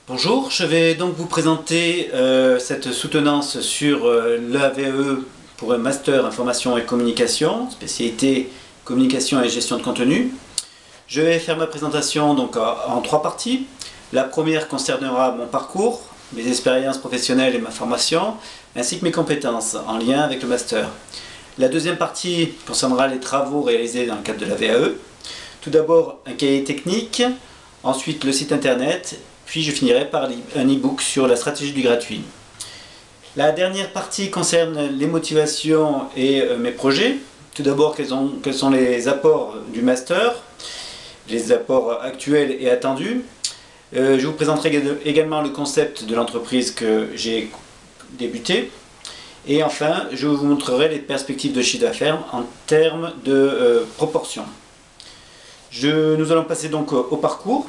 Bonjour, je vais donc vous présenter cette soutenance sur l'AVE pour un master information et communication, spécialité communication et gestion de contenu. Je vais faire ma présentation donc en trois parties. La première concernera mon parcours, mes expériences professionnelles et ma formation, ainsi que mes compétences en lien avec le master. La deuxième partie concernera les travaux réalisés dans le cadre de la VAE. Tout d'abord un cahier technique, ensuite le site internet, puis je finirai par un e-book sur la stratégie du gratuit. La dernière partie concerne les motivations et mes projets. Tout d'abord, quels sont les apports du master, les apports actuels et attendus. Je vous présenterai également le concept de l'entreprise que j'ai débuté. Et enfin, je vous montrerai les perspectives de chiffre d'affaires en termes de proportion. Nous allons passer donc au parcours.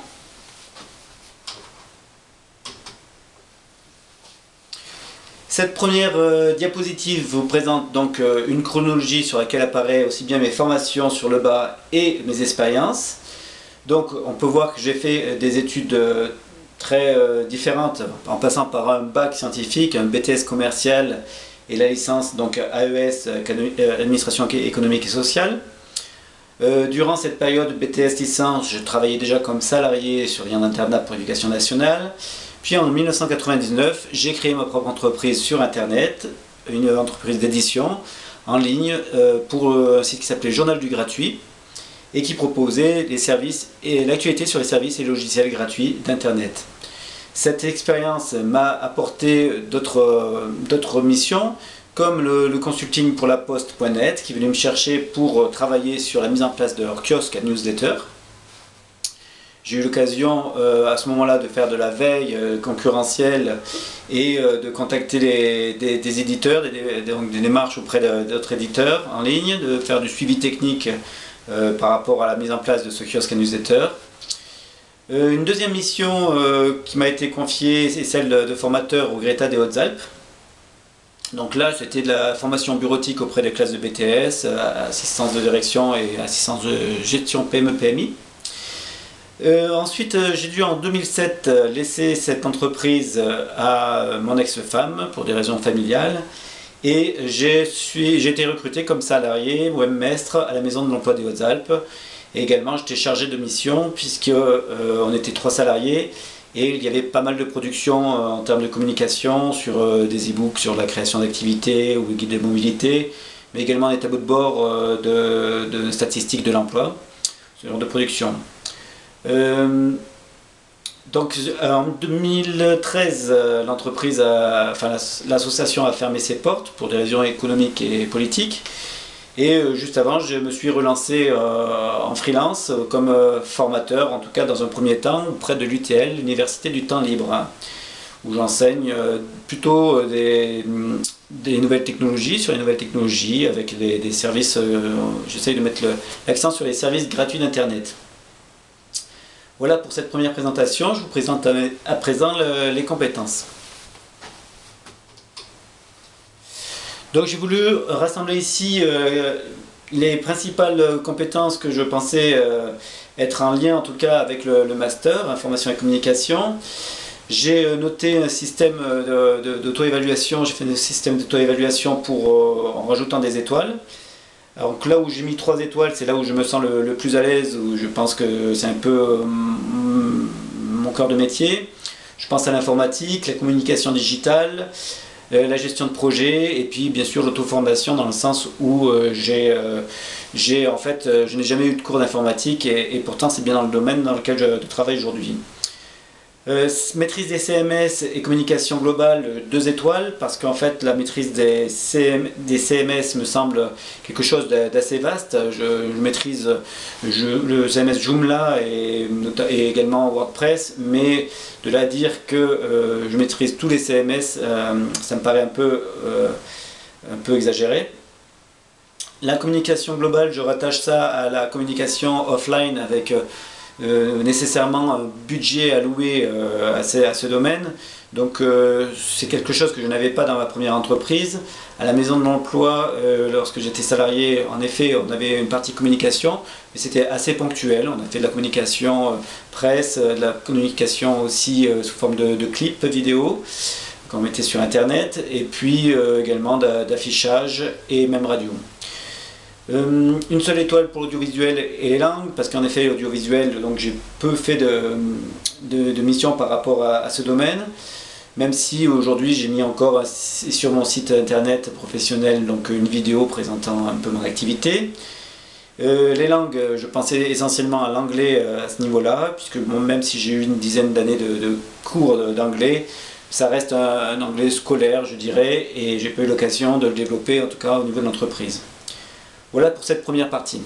Cette première diapositive vous présente donc une chronologie sur laquelle apparaît aussi bien mes formations sur le bas et mes expériences. Donc on peut voir que j'ai fait des études très différentes, en passant par un bac scientifique, un BTS commercial et la licence donc AES, administration économique et sociale. Durant cette période BTS licence, je travaillais déjà comme salarié sur lien d'internat pour l'éducation nationale. Puis en 1999, j'ai créé ma propre entreprise sur internet, une entreprise d'édition en ligne pour un site qui s'appelait Journal du gratuit et qui proposait les services et l'actualité sur les services et logiciels gratuits d'internet. Cette expérience m'a apporté d'autres missions comme le consulting pour la Poste.net qui est venu me chercher pour travailler sur la mise en place de leur kiosque à newsletter. J'ai eu l'occasion à ce moment-là de faire de la veille concurrentielle et de contacter des éditeurs, des démarches auprès d'autres éditeurs en ligne, de faire du suivi technique par rapport à la mise en place de ce kiosque à newsletter. Une deuxième mission qui m'a été confiée, c'est celle de formateur au Greta des Hautes-Alpes. Donc là, c'était de la formation bureautique auprès des classes de BTS, assistance de direction et assistance de gestion PME-PMI. Ensuite, j'ai dû en 2007 laisser cette entreprise à mon ex-femme pour des raisons familiales et j'ai été recruté comme salarié webmestre à la Maison de l'Emploi des Hautes-Alpes et également j'étais chargé de mission puisque on était 3 salariés et il y avait pas mal de production en termes de communication sur des e-books sur la création d'activités ou guides de mobilité, mais également des tableaux de bord de statistiques de l'emploi, ce genre de production. Donc en 2013, l'association a fermé ses portes pour des raisons économiques et politiques. Et juste avant, je me suis relancé en freelance comme formateur, en tout cas dans un premier temps, auprès de l'UTL, l'Université du Temps Libre, hein, où j'enseigne plutôt des nouvelles technologies, sur les nouvelles technologies, avec des services, j'essaye de mettre l'accent sur les services gratuits d'Internet. Voilà pour cette première présentation, je vous présente à présent les compétences. Donc j'ai voulu rassembler ici les principales compétences que je pensais être en lien en tout cas avec le master, information et communication. J'ai noté un système d'auto-évaluation, j'ai fait un système d'auto-évaluation en rajoutant des étoiles. Donc là où j'ai mis 3 étoiles, c'est là où je me sens le plus à l'aise, où je pense que c'est un peu mon cœur de métier. Je pense à l'informatique, la communication digitale, la gestion de projet et puis bien sûr l'auto-formation dans le sens où je n'ai jamais eu de cours d'informatique et pourtant c'est bien dans le domaine dans lequel je travaille aujourd'hui. Maîtrise des CMS et communication globale, 2 étoiles, parce qu'en fait la maîtrise des CMS me semble quelque chose d'assez vaste. Je maîtrise le CMS Joomla et également WordPress, mais de là à dire que je maîtrise tous les CMS, ça me paraît un peu exagéré. La communication globale, je rattache ça à la communication offline avec nécessairement un budget alloué à ce domaine. Donc c'est quelque chose que je n'avais pas dans ma première entreprise. À la Maison de l'Emploi, lorsque j'étais salarié, en effet, on avait une partie communication, mais c'était assez ponctuel. On a fait de la communication presse, de la communication aussi sous forme de clips vidéo qu'on mettait sur internet, et puis également d'affichage et même radio. Une seule étoile pour l'audiovisuel et les langues, parce qu'en effet l'audiovisuel, donc j'ai peu fait de missions par rapport à ce domaine, même si aujourd'hui j'ai mis encore sur mon site internet professionnel donc une vidéo présentant un peu mon activité. Les langues, je pensais essentiellement à l'anglais à ce niveau-là, puisque bon, même si j'ai eu une dizaine d'années de cours d'anglais, ça reste un anglais scolaire, je dirais, et j'ai pas eu l'occasion de le développer, en tout cas au niveau de l'entreprise. Voilà pour cette première partie.